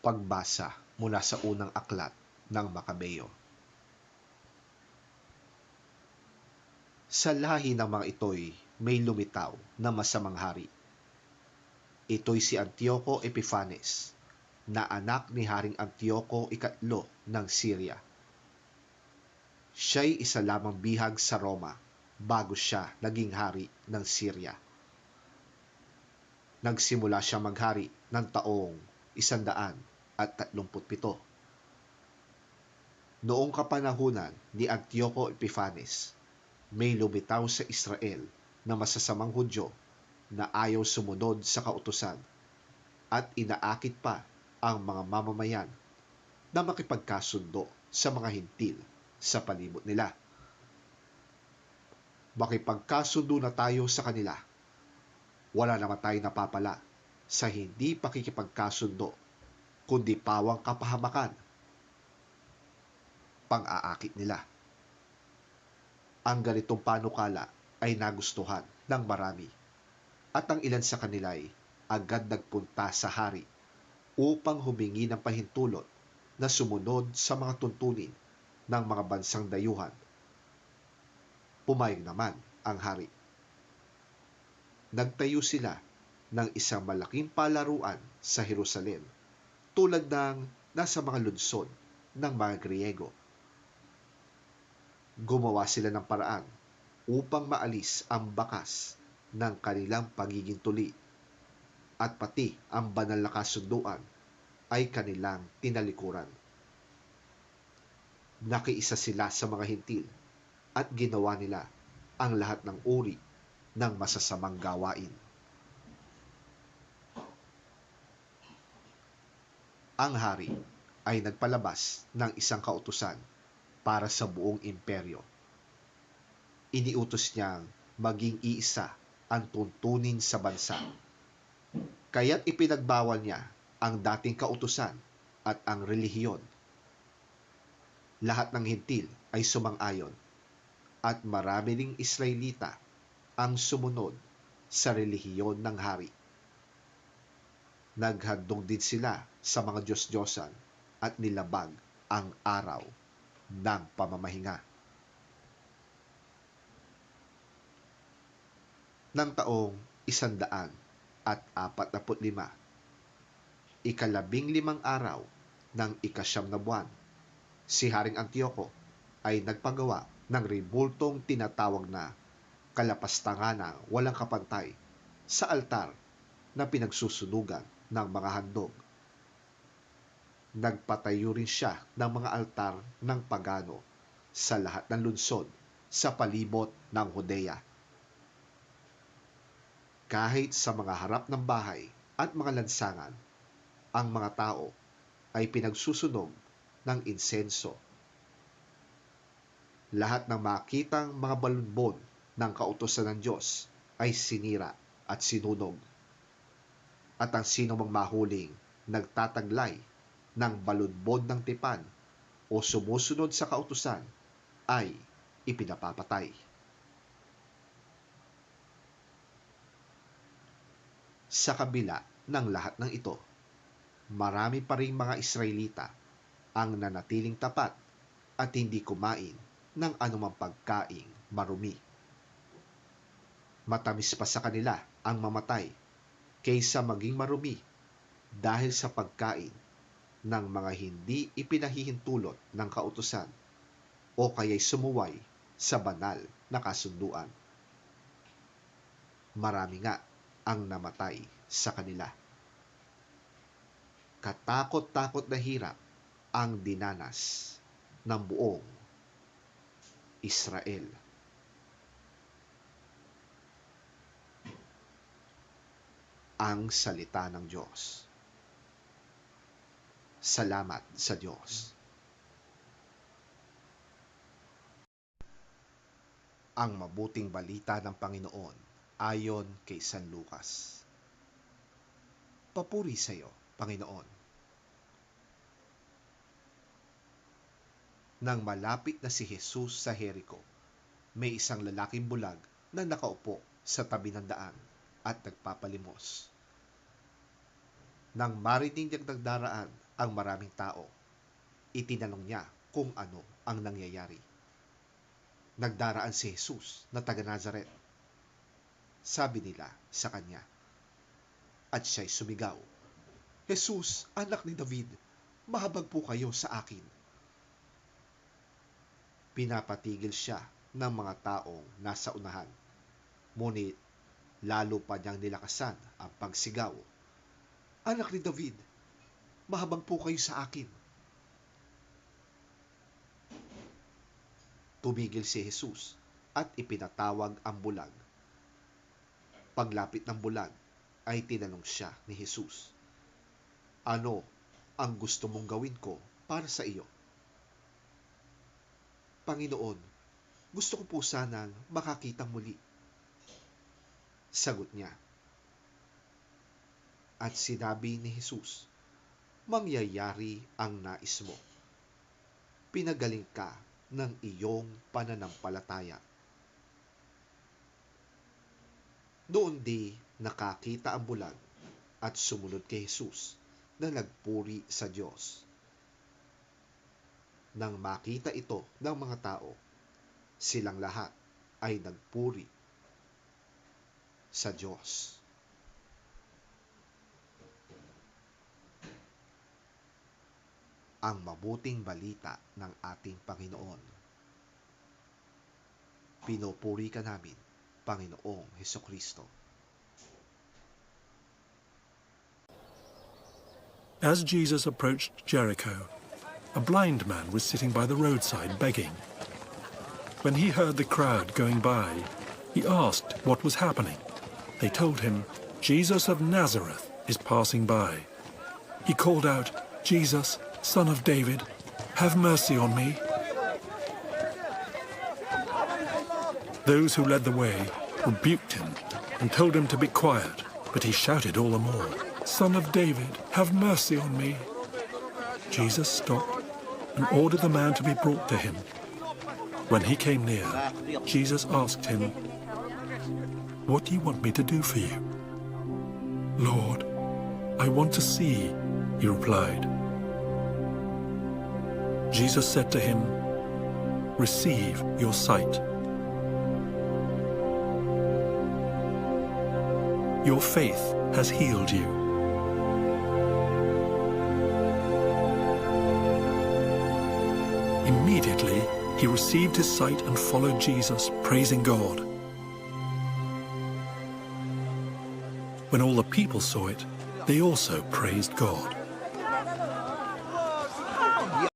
Pagbasa mula sa unang aklat ng Makabeo. Sa lahi ng mga ito'y may lumitaw na masamang hari. Ito'y si Antioco Epiphanes, na anak ni Haring Antioco ikatlo ng Syria. Siya'y isa lamang bihag sa Roma bago siya naging hari ng Syria. Nagsimula siya maghari ng taong 137. Noong kapanahunan ni Antioco Epiphanes, may lumitaw sa Israel na masasamang Hudyo na ayaw sumunod sa kautusan at inaakit pa ang mga mamamayan na makipagkasundo sa mga hintil sa palibot nila. Makipagkasundo na tayo sa kanila. Wala naman tayo napapala sa hindi pakikipagkasundo, kundi pawang kapahamakan. Pang-aakit nila. Ang ganitong panukala ay nagustuhan ng marami, at ang ilan sa kanila ay agad nagpunta sa hari upang humingi ng pahintulot na sumunod sa mga tuntunin ng mga bansang dayuhan. Pumayag naman ang hari. Nagtayo sila ng isang malaking palaruan sa Jerusalem, tulad ng nasa mga lungsod ng mga Griego. Gumawa sila ng paraan upang maalis ang bakas ng kanilang pagiging tuli, at pati ang banal na kasunduan ay kanilang tinalikuran. Nakiisa sila sa mga hintil at ginawa nila ang lahat ng uri ng masasamang gawain. Ang hari ay nagpalabas ng isang kautusan para sa buong imperyo. Iniutos niyang maging iisa ang tuntunin sa bansa. Kaya't ipinagbawal niya ang dating kautusan at ang relihiyon. Lahat ng hintil ay sumang-ayon, at marami ring Israelita ang sumunod sa relihiyon ng hari. Naghandog din sila sa mga Diyos-Diyosan at nilabag ang araw ng pamamahinga. Ng taong 145, 15 araw ng 9 na buwan, si Haring Antioco ay nagpagawa ng rebultong tinatawag na kalapastanganang walang kapantay sa altar na pinagsusunugan ng mga handog. Nagpatayo rin siya ng mga altar ng pagano sa lahat ng lungsod sa palibot ng Judea. Kahit sa mga harap ng bahay at mga lansangan, ang mga tao ay pinagsusunog ng insenso. Lahat ng makitang mga balunbon ng kautusan ng Diyos ay sinira at sinunog. At ang sino mang mahuling nagtataglay ng balunbon ng tipan o sumusunod sa kautusan ay ipinapapatay. Sa kabila ng lahat ng ito, marami pa ring mga Israelita ang nanatiling tapat at hindi kumain ng anumang pagkaing marumi. Matamis pa sa kanila ang mamatay kaysa maging marumi dahil sa pagkain ng mga hindi ipinahihintulot ng kautusan o kaya'y sumuway sa banal na kasunduan. Marami nga ang namatay sa kanila. Katakot-takot na hirap ang dinanas ng buong Israel. Ang salita ng Diyos. Salamat sa Diyos. Ang mabuting balita ng Panginoon ayon kay San Lucas. Papuri sa iyo, Panginoon. Nang malapit na si Jesus sa Jericho, may isang lalaking bulag na nakaupo sa tabi ng daan at nagpapalimos. Nang marinig niyang nagdaraan ang maraming tao. Itinanong niya kung ano ang nangyayari. Nagdaraan si Jesus na taga Nazaret. Sabi nila sa kanya. At siya'y sumigaw, Jesus, anak ni David, mahabag po kayo sa akin. Pinapatigil siya ng mga taong nasa unahan. Ngunit lalo pa niyang nilakasan ang pagsigaw. Anak ni David, mahabag po kayo sa akin. Tumigil si Jesus at ipinatawag ang bulag. Paglapit ng bulag ay tinanong siya ni Jesus, ano ang gusto mong gawin ko para sa iyo? Panginoon, gusto ko po sanang makakitang muli. Sagot niya. At sinabi ni Jesus, mangyayari ang nais mo. Pinagaling ka ng iyong pananampalataya. Noon di nakakita ang bulag at sumunod kay Jesus na nagpuri sa Diyos. Nang makita ito ng mga tao, silang lahat ay nagpuri sa Diyos. Ang mabuting balita ng ating Panginoon. Pinupuri ka namin, Panginoong Hesukristo. As Jesus approached Jericho, a blind man was sitting by the roadside begging. When he heard the crowd going by, he asked what was happening. They told him, Jesus of Nazareth is passing by. He called out, Jesus, Son of David, have mercy on me. Those who led the way rebuked him and told him to be quiet, but he shouted all the more, Son of David, have mercy on me. Jesus stopped and ordered the man to be brought to him. When he came near, Jesus asked him, what do you want me to do for you? Lord, I want to see, he replied. Jesus said to him, receive your sight. Your faith has healed you. Immediately, he received his sight and followed Jesus, praising God. When all the people saw it, they also praised God.